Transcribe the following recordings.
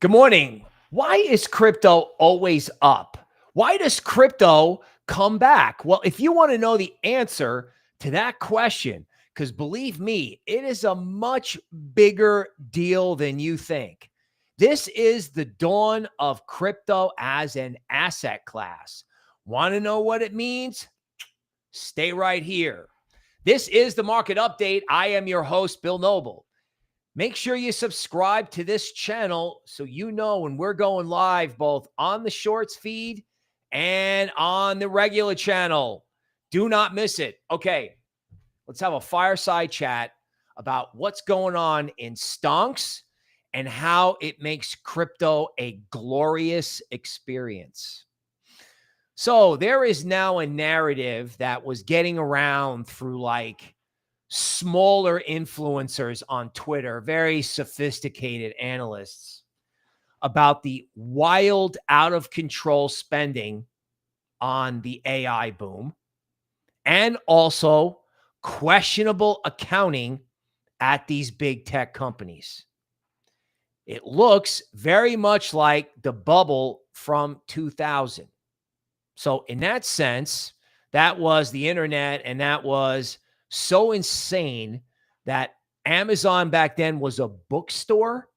Good morning. Why is crypto always up? Why does crypto come back? Well, if you want to know the answer to that question, because believe me, it is a much bigger deal than you think. This is the dawn of crypto as an asset class. Want to know what it means? Stay right here. This is the market update. I am your host, Bill Noble. Make sure you subscribe to this channel so you know when we're going live both on the shorts feed and on the regular channel. Do not miss it. Okay, let's have a fireside chat about what's going on in stonks and how it makes crypto a glorious experience. So there is now a narrative that was getting around through like smaller influencers on Twitter, very sophisticated analysts, about the wild, out of control spending on the AI boom and also questionable accounting at these big tech companies. It looks very much like the bubble from 2000. So in that sense, that was the internet, and that was so insane that Amazon back then was a bookstore.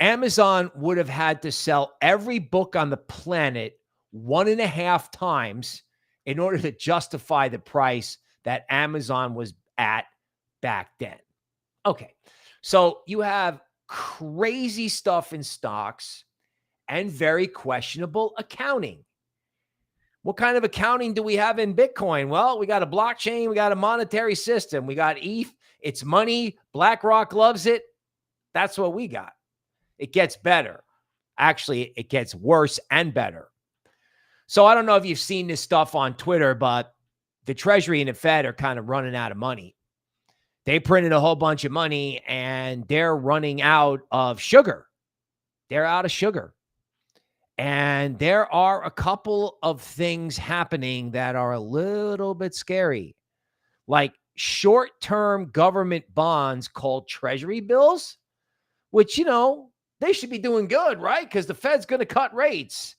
Amazon would have had to sell every book on the planet 1.5 times in order to justify the price that Amazon was at back then. Okay, so you have crazy stuff in stocks and very questionable accounting. What kind of accounting do we have in Bitcoin? Well, we got a blockchain. We got a monetary system. We got ETH. It's money. BlackRock loves it. That's what we got. It gets better. Actually, it gets worse and better. So I don't know if you've seen this stuff on Twitter, but the Treasury and the Fed are kind of running out of money. They printed a whole bunch of money and they're running out of sugar. They're out of sugar. And there are a couple of things happening that are a little bit scary, like short-term government bonds called Treasury bills, which, they should be doing good, right? Because the Fed's going to cut rates.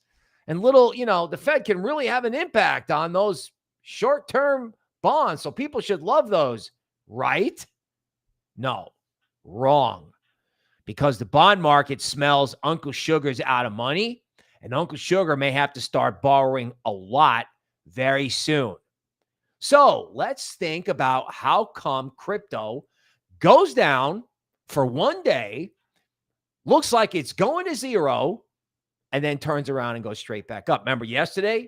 And the Fed can really have an impact on those short-term bonds. So people should love those, right? No, wrong. Because the bond market smells Uncle Sugar's out of money. And Uncle Sugar may have to start borrowing a lot very soon. So let's think about how come crypto goes down for one day, looks like it's going to zero, and then turns around and goes straight back up. Remember yesterday,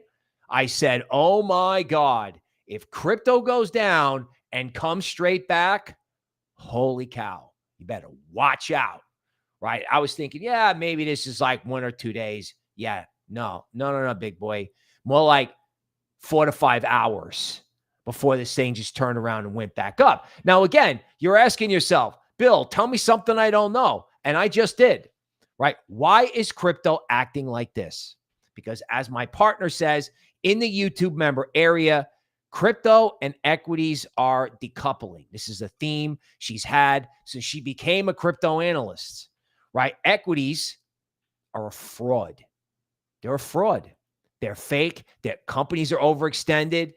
I said, oh my God, if crypto goes down and comes straight back, holy cow, you better watch out, right? I was thinking, yeah, maybe this is like 1 or 2 days. Yeah, no, big boy. More like 4 to 5 hours before this thing just turned around and went back up. Now, again, you're asking yourself, Bill, tell me something I don't know. And I just did, right? Why is crypto acting like this? Because as my partner says in the YouTube member area, crypto and equities are decoupling. This is a theme she's had since she became a crypto analyst, right? Equities are a fraud. They're a fraud. They're fake. Their companies are overextended.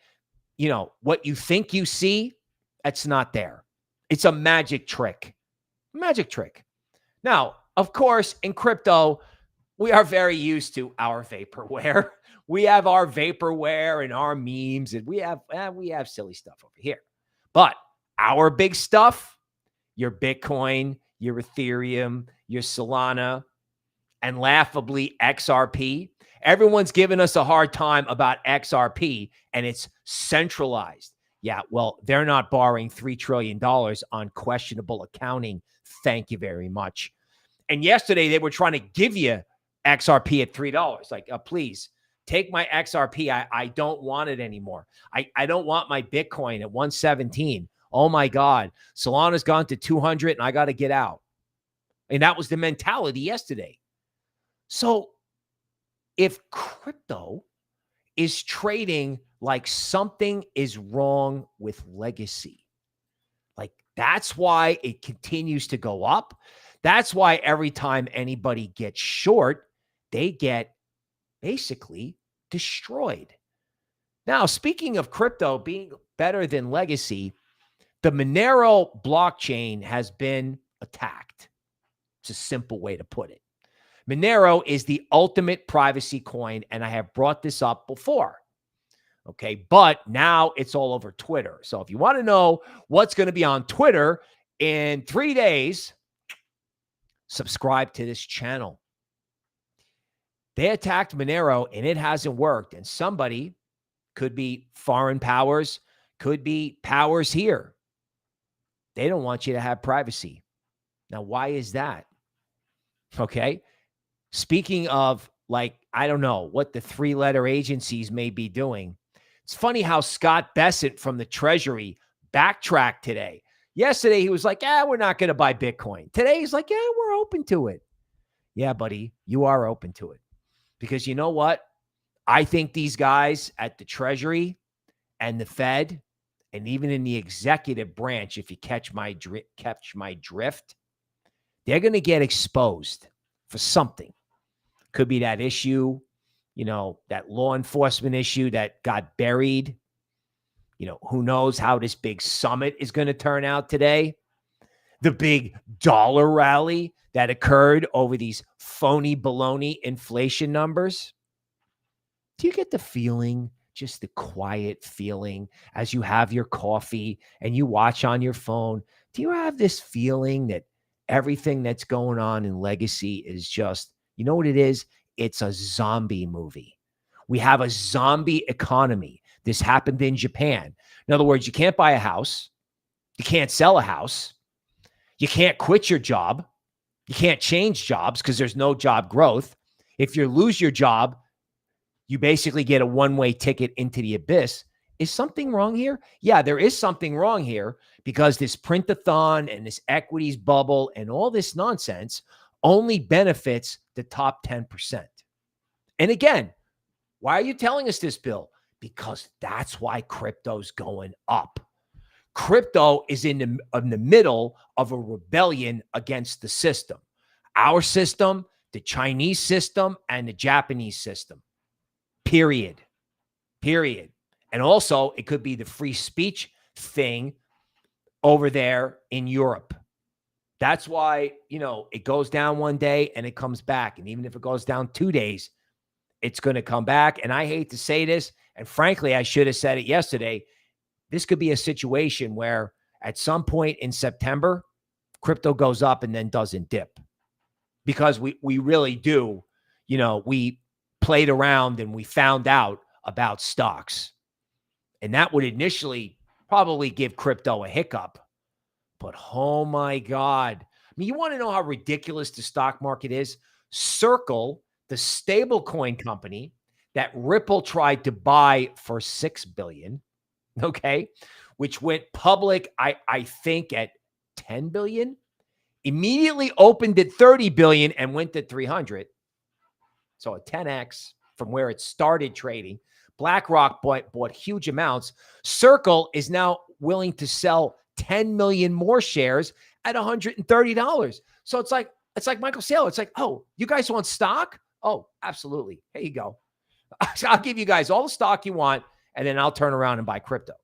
What you think you see, that's not there. It's a magic trick. Magic trick. Now, of course, in crypto, we are very used to our vaporware. We have our vaporware and our memes, and we have silly stuff over here. But our big stuff, your Bitcoin, your Ethereum, your Solana, and laughably XRP. Everyone's giving us a hard time about XRP, and it's centralized. Yeah, well, they're not borrowing $3 trillion on questionable accounting. Thank you very much. And yesterday, they were trying to give you XRP at $3. Like, please, take my XRP. I don't want it anymore. I don't want my Bitcoin at 117. Oh, my God. Solana's gone to 200, and I got to get out. And that was the mentality yesterday. So if crypto is trading like something is wrong with legacy, like that's why it continues to go up. That's why every time anybody gets short, they get basically destroyed. Now, speaking of crypto being better than legacy, the Monero blockchain has been attacked. It's a simple way to put it. Monero is the ultimate privacy coin, and I have brought this up before. Okay, but now it's all over Twitter. So if you want to know what's going to be on Twitter in 3 days, subscribe to this channel. They attacked Monero and it hasn't worked. And somebody, could be foreign powers, could be powers here, they don't want you to have privacy. Now, why is that? Okay. Speaking of, like, I don't know what the 3-letter agencies may be doing. It's funny how Scott Bessent from the Treasury backtracked today. Yesterday, he was like, we're not going to buy Bitcoin. Today, he's like, we're open to it. Yeah, buddy, you are open to it. Because you know what? I think these guys at the Treasury and the Fed, and even in the executive branch, if you catch my drift, they're going to get exposed for something. Could be that issue, that law enforcement issue that got buried. Who knows how this big summit is going to turn out today? The big dollar rally that occurred over these phony baloney inflation numbers. Do you get the feeling, just the quiet feeling as you have your coffee and you watch on your phone? Do you have this feeling that everything that's going on in legacy is just, you know what it is? It's a zombie movie. We have a zombie economy. This happened in Japan. In other words, you can't buy a house. You can't sell a house. You can't quit your job. You can't change jobs because there's no job growth. If you lose your job, you basically get a one-way ticket into the abyss. Is something wrong here? Yeah, there is something wrong here because this print-a-thon and this equities bubble and all this nonsense only benefits the top 10%. And again, why are you telling us this, Bill? Because that's why crypto's going up. Crypto is in the middle of a rebellion against the system. Our system, the Chinese system, and the Japanese system. Period. And also, it could be the free speech thing over there in Europe. That's why, it goes down one day and it comes back. And even if it goes down 2 days, it's going to come back. And I hate to say this, and frankly, I should have said it yesterday. This could be a situation where at some point in September, crypto goes up and then doesn't dip. Because we really do, we played around and we found out about stocks. And that would initially probably give crypto a hiccup. But oh my God. I mean, you want to know how ridiculous the stock market is? Circle, the stablecoin company that Ripple tried to buy for $6 billion, okay, which went public, I think, at $10 billion, immediately opened at $30 billion and went to 300. So a 10x from where it started trading. BlackRock bought huge amounts. Circle is now willing to sell 10 million more shares at $130. So it's like Michael Saylor. It's like, oh, you guys want stock? Oh, absolutely. Here you go. I'll give you guys all the stock you want, and then I'll turn around and buy crypto.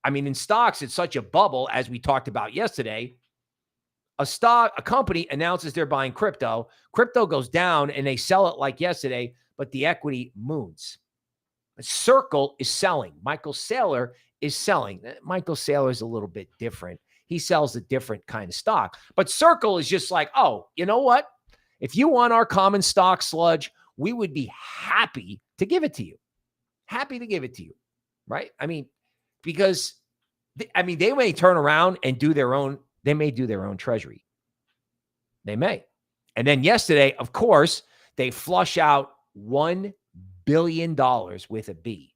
I mean, in stocks, it's such a bubble, as we talked about yesterday. A company announces they're buying crypto. Crypto goes down and they sell it like yesterday, but the equity moons. Circle is selling. Michael Saylor is selling. Michael Saylor is a little bit different. He sells a different kind of stock. But Circle is just like, oh, you know what? If you want our common stock sludge, we would be happy to give it to you. Happy to give it to you, right? I mean, because, they may turn around and do their own. They may do their own treasury. They may. And then yesterday, of course, they flush out $1 billion with a B.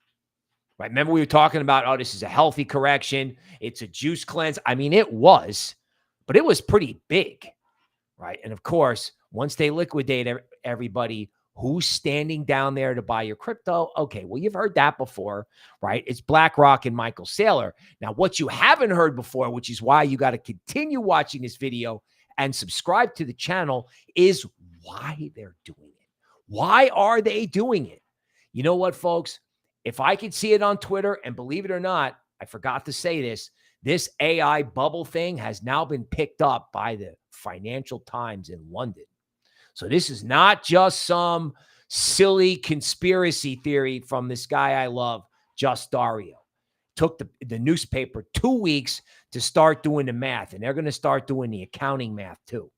Right? Remember we were talking about, oh, this is a healthy correction. It's a juice cleanse. I mean, it was, but it was pretty big, right? And of course, once they liquidate everybody, who's standing down there to buy your crypto? Okay, well, you've heard that before, right? It's BlackRock and Michael Saylor. Now, what you haven't heard before, which is why you got to continue watching this video and subscribe to the channel is why they're doing it. Why are they doing it? You know what, folks? If I could see it on Twitter, and believe it or not, I forgot to say this AI bubble thing has now been picked up by the Financial Times in London. So this is not just some silly conspiracy theory from this guy I love, Just Dario. Took the newspaper 2 weeks to start doing the math, and they're going to start doing the accounting math too.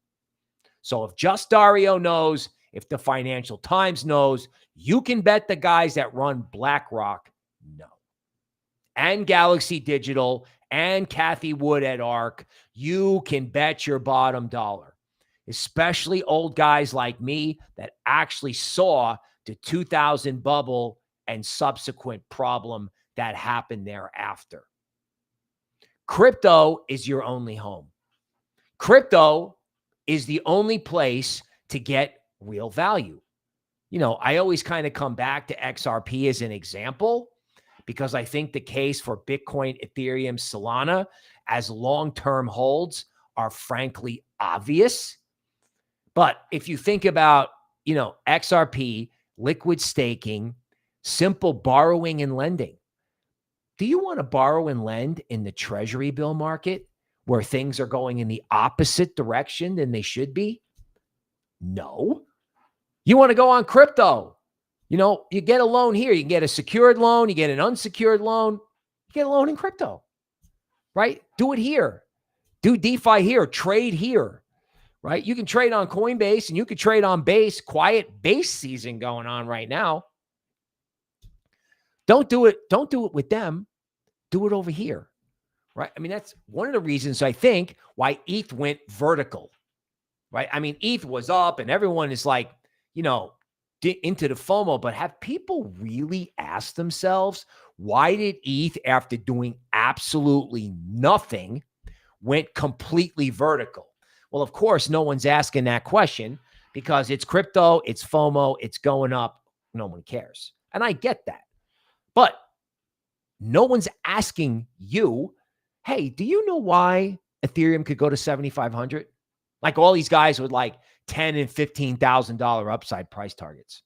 So if Just Dario knows, if the Financial Times knows, you can bet the guys that run BlackRock know. And Galaxy Digital and Kathy Wood at ARK, you can bet your bottom dollar. Especially old guys like me that actually saw the 2000 bubble and subsequent problem that happened thereafter. Crypto is your only home. Crypto is the only place to get real value. You know, I always kind of come back to XRP as an example because I think the case for Bitcoin, Ethereum, Solana as long-term holds are frankly obvious. But if you think about, you know, XRP, liquid staking, simple borrowing and lending, do you want to borrow and lend in the Treasury bill market where things are going in the opposite direction than they should be? No. You want to go on crypto. You know, you get a loan here. You can get a secured loan. You get an unsecured loan. You get a loan in crypto, right? Do it here. Do DeFi here. Trade here. Right? You can trade on Coinbase and you can trade on Base. Quiet Base season going on right now. Don't do it. Don't do it with them. Do it over here. Right? I mean, that's one of the reasons I think why ETH went vertical. Right? I mean, ETH was up and everyone is like, you know, into the FOMO, but have people really asked themselves, why did ETH, after doing absolutely nothing, went completely vertical? Well, of course, no one's asking that question because it's crypto, it's FOMO, it's going up. No one cares. And I get that. But no one's asking you, hey, do you know why Ethereum could go to 7,500? Like all these guys with like $10,000 and $15,000 upside price targets.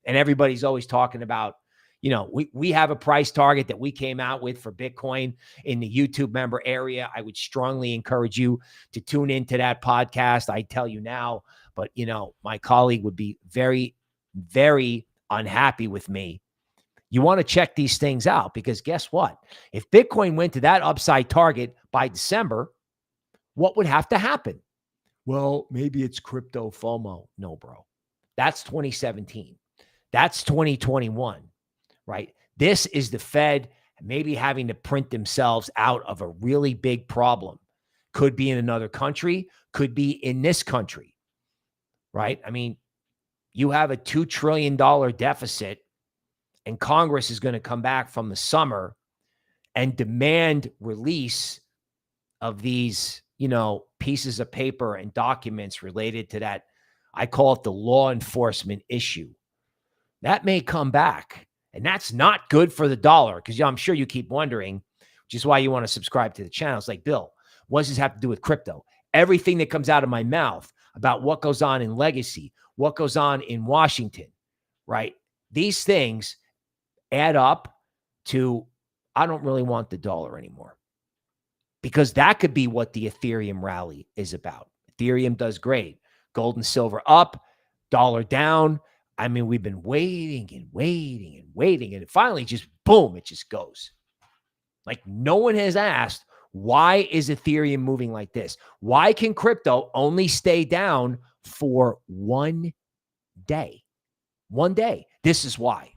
And everybody's always talking about, you know, we have a price target that we came out with for Bitcoin in the YouTube member area. I would strongly encourage you to tune into that podcast. I tell you now, but, you know, my colleague would be very, very unhappy with me. You want to check these things out because guess what? If Bitcoin went to that upside target by December, what would have to happen? Well, maybe it's crypto FOMO. No, bro. That's 2017. That's 2021. Right? This is the Fed maybe having to print themselves out of a really big problem. Could be in another country, could be in this country, right? I mean, you have a $2 trillion deficit and Congress is going to come back from the summer and demand release of these, you know, pieces of paper and documents related to that. I call it the law enforcement issue. That may come back. And that's not good for the dollar because I'm sure you keep wondering, which is why you want to subscribe to the channel. It's like, Bill, what does this have to do with crypto? Everything that comes out of my mouth about what goes on in Legacy, what goes on in Washington, right? These things add up to, I don't really want the dollar anymore because that could be what the Ethereum rally is about. Ethereum does great. Gold and silver up, dollar down. I mean, we've been waiting and waiting and waiting, and it finally just, boom, it just goes. Like no one has asked, why is Ethereum moving like this? Why can crypto only stay down for 1 day? 1 day. This is why.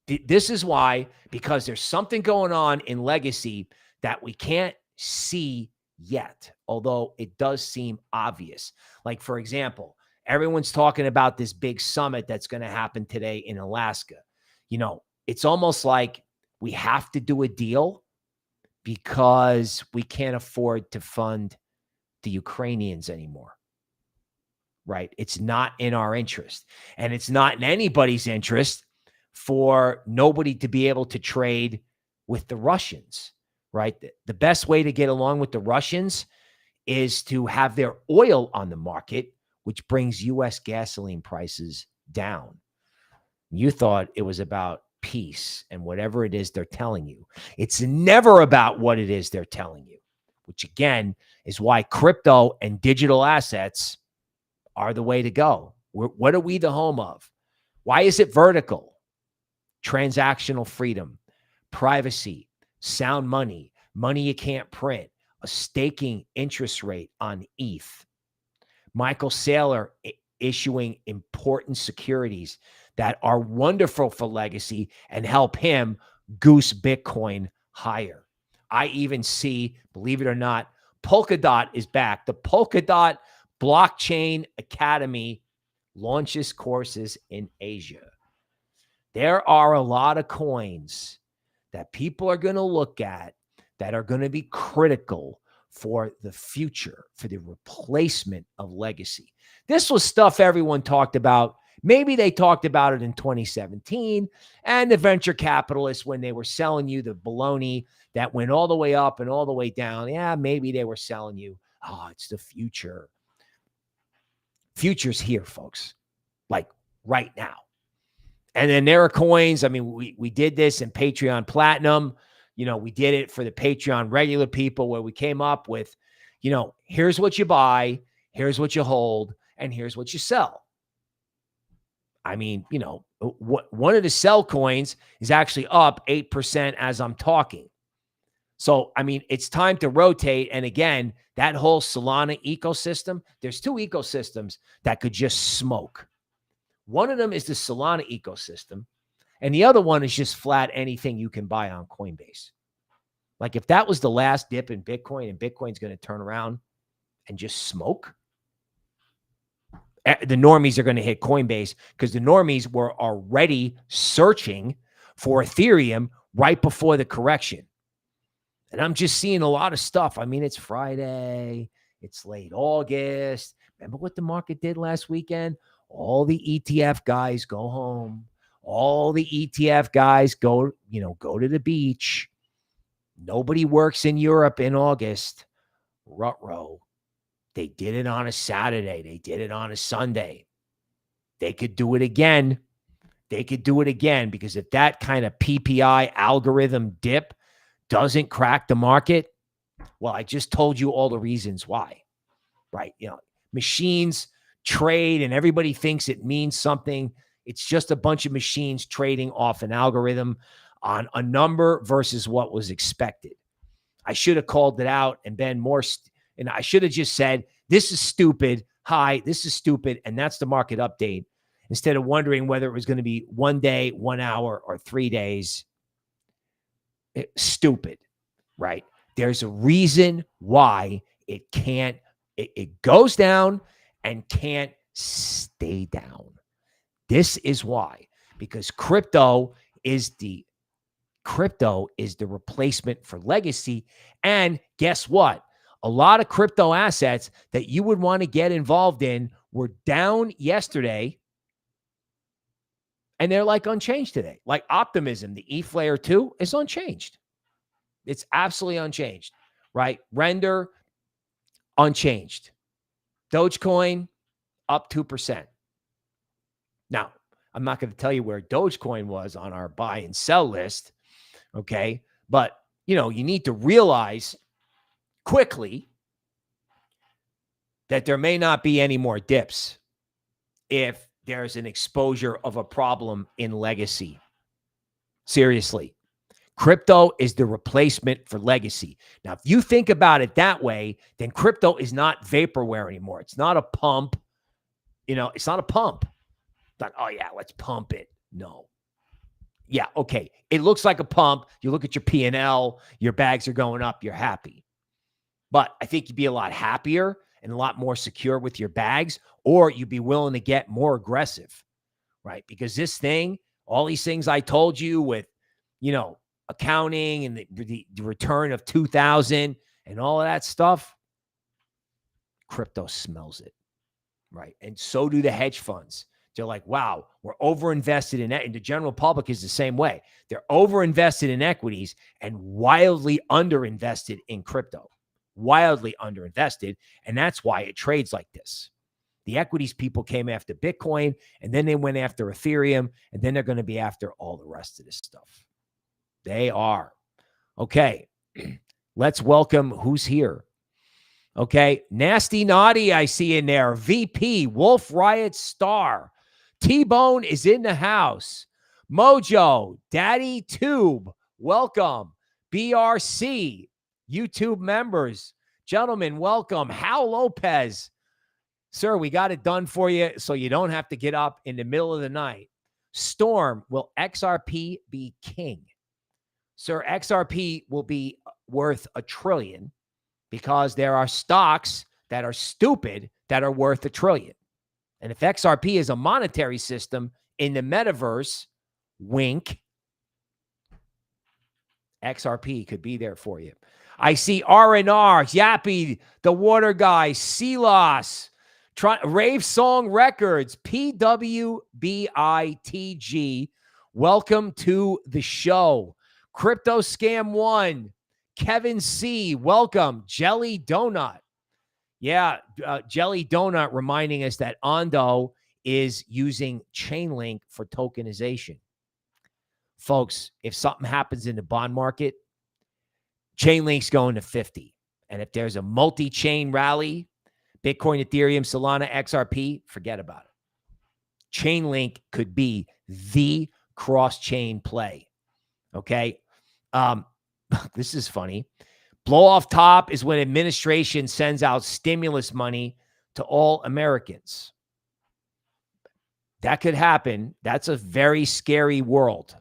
This is why, because there's something going on in Legacy that we can't see yet, although it does seem obvious. Like, for example, everyone's talking about this big summit that's going to happen today in Alaska. You know, it's almost like we have to do a deal because we can't afford to fund the Ukrainians anymore, right? It's not in our interest. And it's not in anybody's interest for nobody to be able to trade with the Russians, right? The best way to get along with the Russians is to have their oil on the market, which brings U.S. gasoline prices down. You thought it was about peace and whatever it is they're telling you. It's never about what it is they're telling you, which again is why crypto and digital assets are the way to go. What are we the home of? Why is it vertical? Transactional freedom, privacy, sound money, money you can't print, a staking interest rate on ETH. Michael Saylor issuing important securities that are wonderful for legacy and help him goose Bitcoin higher. I even see, believe it or not, Polkadot is back. The Polkadot Blockchain Academy launches courses in Asia. There are a lot of coins that people are going to look at that are going to be critical for the future, for the replacement of legacy. This was stuff everyone talked about. Maybe they talked about it in 2017, and the venture capitalists, when they were selling you the baloney that went all the way up and all the way down, yeah, maybe they were selling you, oh, it's the future. Future's here, folks, like right now. And then there are coins. I mean, we did this in Patreon Platinum. You know, we did it for the Patreon regular people where we came up with, you know, here's what you buy, here's what you hold, and here's what you sell. I mean, you know, one of the sell coins is actually up 8% as I'm talking. So, I mean, it's time to rotate. And again, that whole Solana ecosystem, there's two ecosystems that could just smoke. One of them is the Solana ecosystem, and the other one is just flat anything you can buy on Coinbase. Like if that was the last dip in Bitcoin and Bitcoin's going to turn around and just smoke, the normies are going to hit Coinbase because the normies were already searching for Ethereum right before the correction. And I'm just seeing a lot of stuff. I mean, it's Friday. It's late August. Remember what the market did last weekend? All the ETF guys go home. All the ETF guys go to the beach. Nobody works in Europe in August. Ruh-roh. They did it on a Saturday. They did it on a Sunday. They could do it again. They could do it again because if that kind of PPI algorithm dip doesn't crack the market, well, I just told you all the reasons why, right? You know, machines trade and everybody thinks it means something. It's just a bunch of machines trading off an algorithm on a number versus what was expected. I should have called it out and been more, and I should have just said, this is stupid. Hi, this is stupid. And that's the market update instead of wondering whether it was going to be 1 day, 1 hour, or 3 days. Stupid, right? There's a reason why it can't, it goes down and can't stay down. This is why, because crypto is the replacement for legacy. And guess what? A lot of crypto assets that you would want to get involved in were down yesterday, and they're like unchanged today. Like Optimism, the ETH layer 2 is unchanged. It's absolutely unchanged, right? Render, unchanged. Dogecoin, up 2%. Now, I'm not going to tell you where Dogecoin was on our buy and sell list, okay? But, you know, you need to realize quickly that there may not be any more dips if there's an exposure of a problem in legacy. Seriously. Crypto is the replacement for legacy. Now, if you think about it that way, then crypto is not vaporware anymore. It's not a pump. You know, it's not a pump. It's like, oh, yeah, let's pump it. No. Yeah, okay. It looks like a pump. You look at your P&L, your bags are going up, you're happy. But I think you'd be a lot happier and a lot more secure with your bags, or you'd be willing to get more aggressive, right? Because this thing, all these things I told you with, you know, accounting and the return of 2000 and all of that stuff, crypto smells it, right? And so do the hedge funds. They're like, wow, we're overinvested in that. And the general public is the same way. They're overinvested in equities and wildly underinvested in crypto. wildly underinvested, and that's why it trades like this. The equities people came after Bitcoin, and then they went after Ethereum, and then they're going to be after all the rest of this stuff. They are. Okay, let's welcome who's here. Okay, Nasty Naughty, I see in there. VP, Wolf Riot Star. T-Bone is in the house. Mojo, Daddy Tube, welcome. BRC, YouTube members. Gentlemen, welcome. Hal Lopez. Sir, we got it done for you so you don't have to get up in the middle of the night. Storm, will XRP be king? Sir, XRP will be worth $1 trillion because there are stocks that are stupid that are worth $1 trillion. And if XRP is a monetary system in the metaverse, wink, XRP could be there for you. I see R&R, Yappy, the water guy, Silas, Rave Song Records, PWBITG. Welcome to the show. Crypto Scam 1, Kevin C. Welcome. Jelly Donut. Yeah, Jelly Donut reminding us that Ondo is using Chainlink for tokenization. Folks, if something happens in the bond market, Chainlink's going to 50. And if there's a multi-chain rally, Bitcoin, Ethereum, Solana, XRP, forget about it. Chainlink could be the cross-chain play. Okay? This is funny. Blow off top is when administration sends out stimulus money to all Americans. That could happen. That's a very scary world.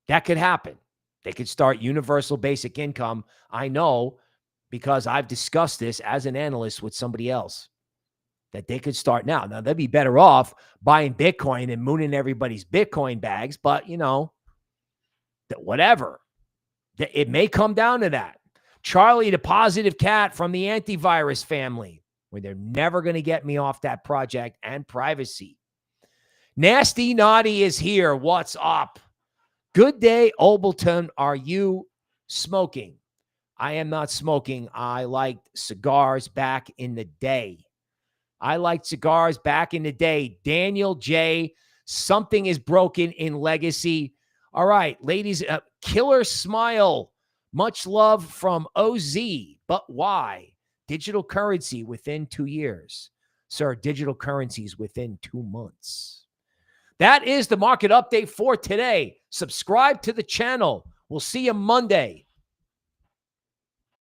That could happen. They could start universal basic income. I know because I've discussed this as an analyst with somebody else that they could start now. Now, they'd be better off buying Bitcoin and mooning everybody's Bitcoin bags, but, you know, whatever. It may come down to that. Charlie, the positive cat from the antivirus family, where they're never going to get me off that project and privacy. Nasty Naughty is here. What's up? Good day, Obleton. Are you smoking? I am not smoking. I liked cigars back in the day. Daniel J. Something is broken in legacy. All right, ladies, killer smile. Much love from OZ, but why? Digital currency within 2 years. Sir, digital currencies within 2 months. That is the market update for today. Subscribe to the channel. We'll see you Monday.